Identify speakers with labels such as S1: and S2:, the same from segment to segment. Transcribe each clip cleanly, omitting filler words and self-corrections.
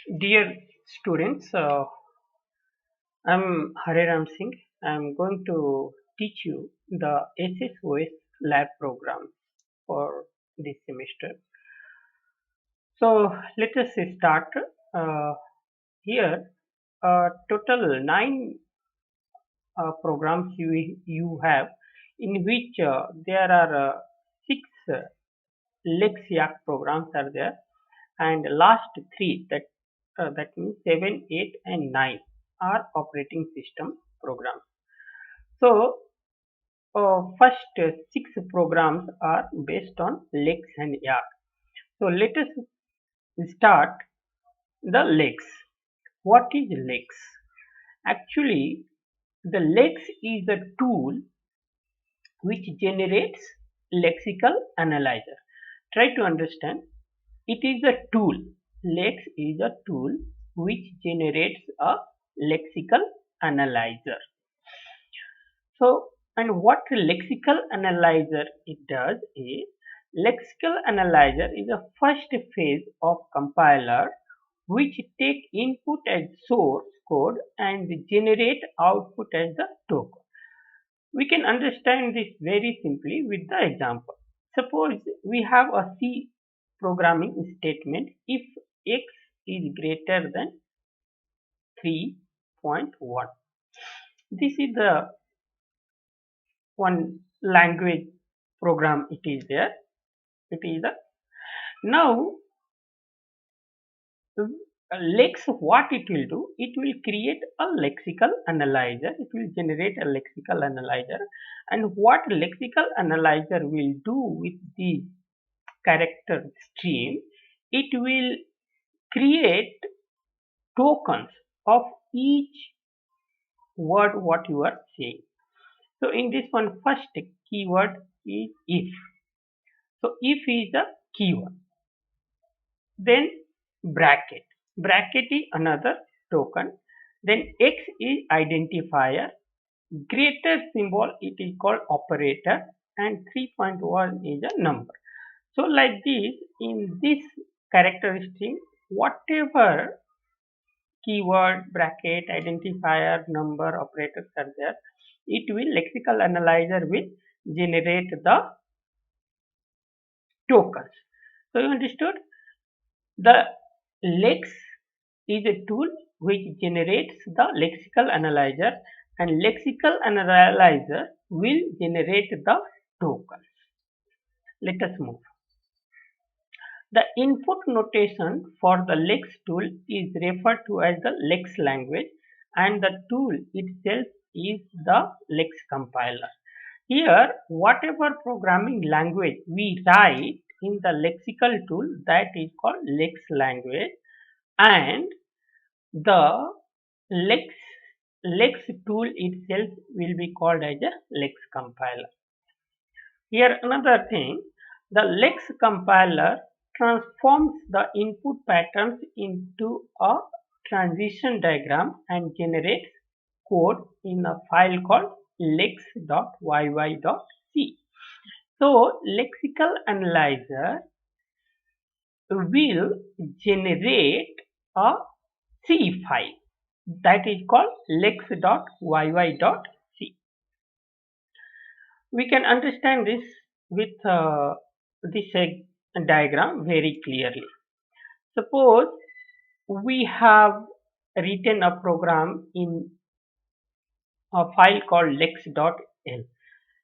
S1: Dear students, I'm Hare Singh. I'm going to teach you the SSOS lab program for this semester. So let us start. Uh, Here, total nine programs you have, in which there are six Lexiac programs are there, and last three that means 7, 8, and 9 are operating system programs. So first six programs are based on Lex and Yak. So let us start the Lex. What is Lex? Actually, the Lex is a tool which generates lexical analyzer. Try to understand. It is a tool. Lex is a tool which generates a lexical analyzer. So, and what lexical analyzer it does is, lexical analyzer is the first phase of compiler which take input as source code and generate output as the token. We can understand this very simply with the example. Suppose we have a C programming statement if x is greater than 3.1. This is the one language program it is there. It is the now Lex, what it will do, it will create a lexical analyzer. It will generate a lexical analyzer, and what lexical analyzer will do with the character stream, it will create tokens of each word what you are saying. So in this one, first keyword is if. So if is the keyword, then bracket. Bracket is another token. Then X is identifier. Greater symbol it is called operator, and 3.1 is a number. So like this, in this character string, whatever keyword, bracket, identifier, number, operators are there, it will lexical analyzer will generate the tokens. So you understood? The Lex is a tool which generates the lexical analyzer, and lexical analyzer will generate the tokens. Let us move. The input notation for the Lex tool is referred to as the Lex language, and the tool itself is the Lex compiler. Here, whatever programming language we write in the lexical tool, that is called Lex language, and the Lex tool itself will be called as a Lex compiler. Here another thing, the Lex compiler transforms the input patterns into a transition diagram and generates code in a file called lex.yy.c. So lexical analyzer will generate a C file that is called lex.yy.c. We can understand this with this diagram very clearly. Suppose we have written a program in a file called lex.l.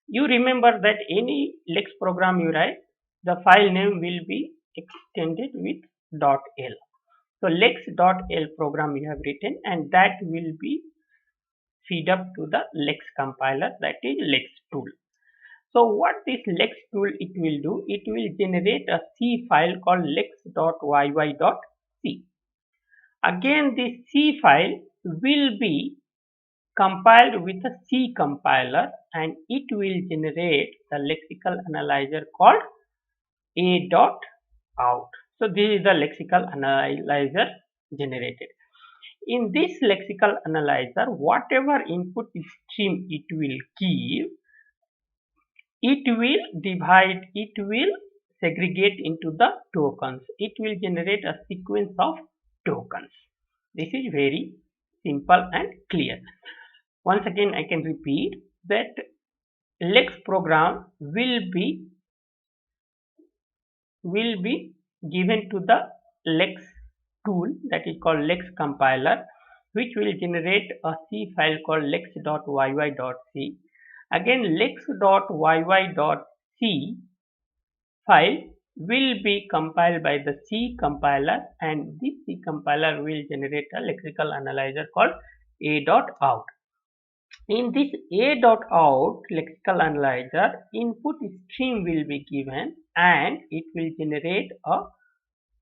S1: You remember that any Lex program you write, the file name will be extended with .l. So lex.l program you have written, and that will be feed up to the Lex compiler, that is Lex tool. So what this Lex tool it will do, it will generate a C file called lex.yy.c. Again this C file will be compiled with a C compiler, and it will generate the lexical analyzer called a.out. So this is the lexical analyzer generated. In this lexical analyzer, whatever input stream it will give, it will divide, it will segregate into the tokens. It will generate a sequence of tokens. This is very simple and clear. Once again, I can repeat that LEX program will be given to the LEX tool that is called LEX compiler, which will generate a C file called lex.yy.c. Again, lex.yy.c file will be compiled by the C compiler, and this C compiler will generate a lexical analyzer called a.out. In this a.out lexical analyzer, input stream will be given and it will generate a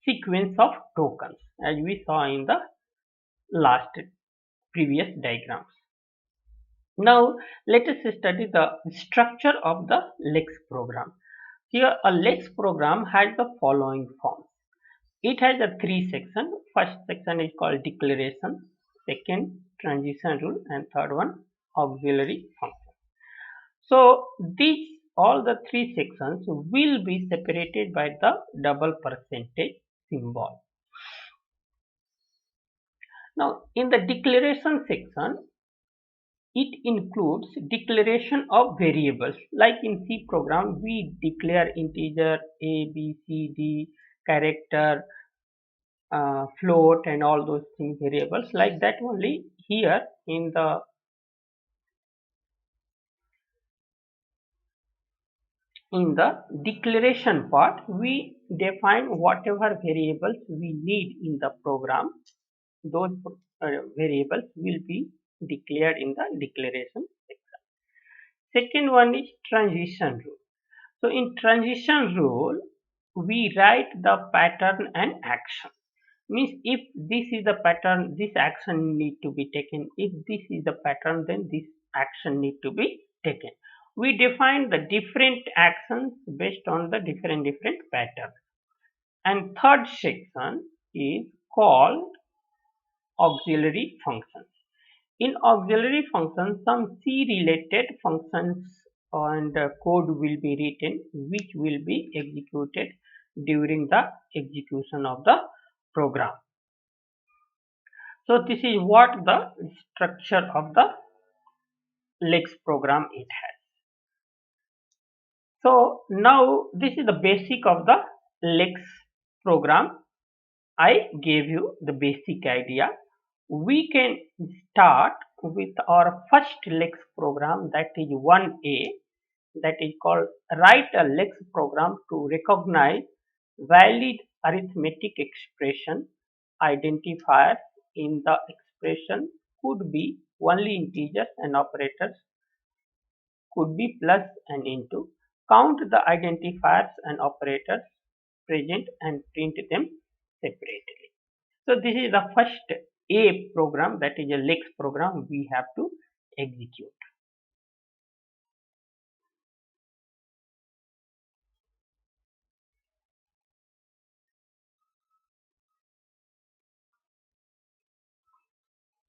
S1: sequence of tokens as we saw in the last previous diagrams. Now let us study the structure of the LEX program. Here a LEX program has the following forms. It has a three sections. First section is called declaration, second transition rule, and third one auxiliary function. So these all the three sections will be separated by the double percentage symbol. Now in the declaration section, it includes declaration of variables. Like in C program, we declare integer A, B, C, D, character, float, and all those things variables. Like that only here in the declaration part, we define whatever variables we need in the program. Those variables will be declared in the declaration section. Second one is transition rule. So in transition rule, we write the pattern and action. Means if this is the pattern, this action need to be taken. If this is the pattern, then this action need to be taken. We define the different actions based on the different patterns. And third section is called auxiliary functions. In auxiliary functions, some C related functions and code will be written which will be executed during the execution of the program. So this is what the structure of the LEX program it has. So now this is the basic of the LEX program. I gave you the basic idea. We can start with our first LEX program, that is 1A, that is called write a LEX program to recognize valid arithmetic expression. Identifiers in the expression could be only integers and operators, could be plus and into. Count the identifiers and operators present and print them separately. So this is the first A program, that is a LEX program we have to execute.